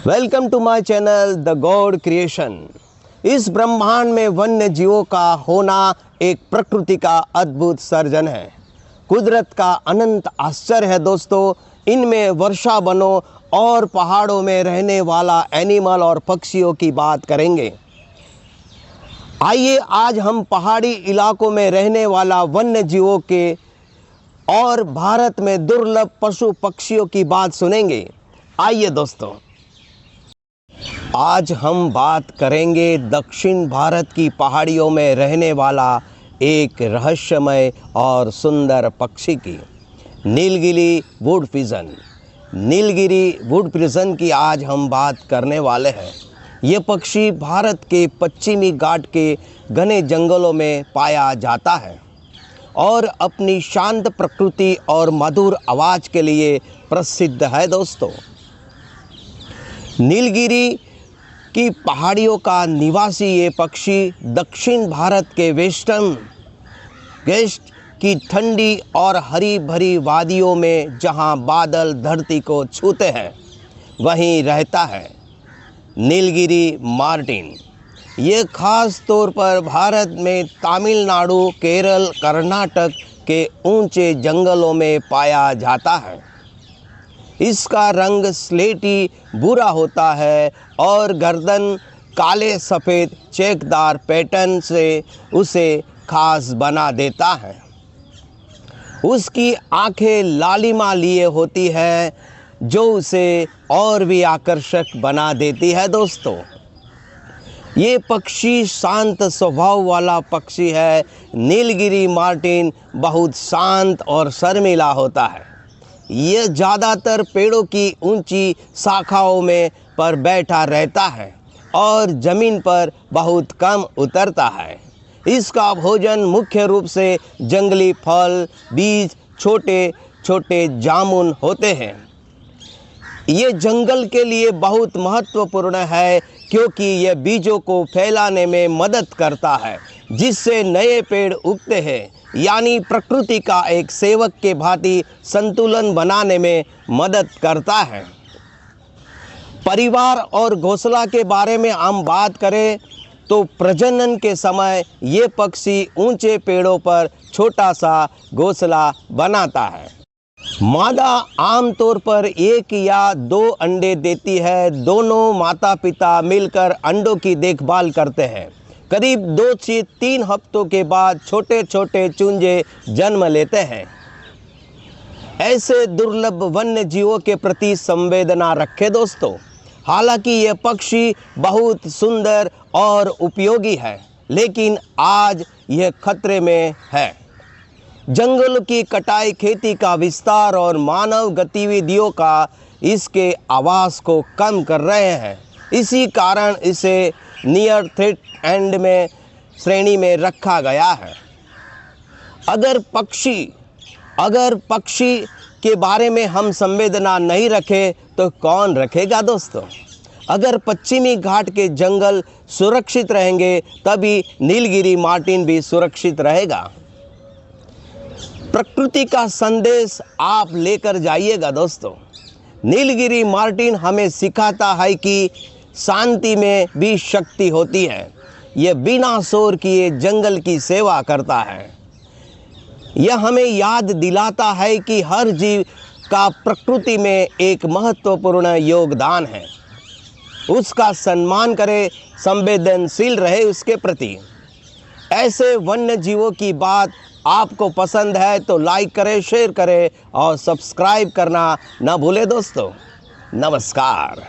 Welcome to my channel the god creation. इस ब्रह्मांड में वन्य जीवों का होना एक प्रकृति का अद्भुत सर्जन है, कुदरत का अनंत आश्चर्य है दोस्तों। इनमें वर्षा वनों और पहाड़ों में रहने वाला एनिमल और पक्षियों की बात करेंगे। आइए आज हम पहाड़ी इलाकों में रहने वाला वन्य जीवों के और भारत में दुर्लभ पशु पक्षियों की बात सुनेंगे। आइए दोस्तों, आज हम बात करेंगे दक्षिण भारत की पहाड़ियों में रहने वाला एक रहस्यमय और सुंदर पक्षी की, Nilgiri would pigeon. Nilgiri would pigeon की आज हम बात करने वाले हैं। ये पक्षी भारत के पश्चिमी घाट के घने जंगलों में पाया जाता है और अपनी शांत प्रकृति और मधुर आवाज़ के लिए प्रसिद्ध है दोस्तों। नीलगिरी की पहाड़ियों का निवासी ये पक्षी दक्षिण भारत के वेस्टर्न घाट की ठंडी और हरी भरी वादियों में, जहां बादल धरती को छूते हैं, वहीं रहता है। नीलगिरी मार्टिन ये खास तौर पर भारत में तमिलनाडु, केरल, कर्नाटक के ऊंचे जंगलों में पाया जाता है। इसका रंग स्लेटी भूरा होता है और गर्दन काले सफ़ेद चेकदार पैटर्न से उसे खास बना देता है। उसकी आंखें लालिमा लिए होती है जो उसे और भी आकर्षक बना देती है दोस्तों। ये पक्षी शांत स्वभाव वाला पक्षी है। नीलगिरी मार्टिन बहुत शांत और शर्मीला होता है। ये ज़्यादातर पेड़ों की ऊंची शाखाओं में पर बैठा रहता है और ज़मीन पर बहुत कम उतरता है। इसका भोजन मुख्य रूप से जंगली फल, बीज, छोटे छोटे जामुन होते हैं। ये जंगल के लिए बहुत महत्वपूर्ण है क्योंकि यह बीजों को फैलाने में मदद करता है, जिससे नए पेड़ उगते हैं, यानी प्रकृति का एक सेवक के भांति संतुलन बनाने में मदद करता है। परिवार और घोंसला के बारे में हम बात करें तो प्रजनन के समय ये पक्षी ऊंचे पेड़ों पर छोटा सा घोंसला बनाता है। मादा आमतौर पर 1 या 2 अंडे देती है। दोनों माता पिता मिलकर अंडों की देखभाल करते हैं। करीब 2 से 3 हफ्तों के बाद छोटे छोटे चूंजे जन्म लेते हैं। ऐसे दुर्लभ वन्य जीवों के प्रति संवेदना रखें दोस्तों। हालांकि यह पक्षी बहुत सुंदर और उपयोगी है, लेकिन आज यह खतरे में है। जंगलों की कटाई, खेती का विस्तार और मानव गतिविधियों का इसके आवास को कम कर रहे हैं। इसी कारण इसे नियर थ्रेट एंड में श्रेणी में रखा गया है। अगर पक्षी के बारे में हम संवेदना नहीं रखें तो कौन रखेगा दोस्तों। अगर पश्चिमी घाट के जंगल सुरक्षित रहेंगे तभी नीलगिरी मार्टिन भी सुरक्षित रहेगा। प्रकृति का संदेश आप लेकर जाइएगा दोस्तों। नीलगिरी मार्टिन हमें सिखाता है कि शांति में भी शक्ति होती है। यह बिना शोर किए जंगल की सेवा करता है। यह हमें याद दिलाता है कि हर जीव का प्रकृति में एक महत्वपूर्ण योगदान है। उसका सम्मान करें, संवेदनशील रहे उसके प्रति। ऐसे वन्य जीवों की बात आपको पसंद है तो लाइक करें, शेयर करें और सब्सक्राइब करना न भूलें दोस्तों। नमस्कार।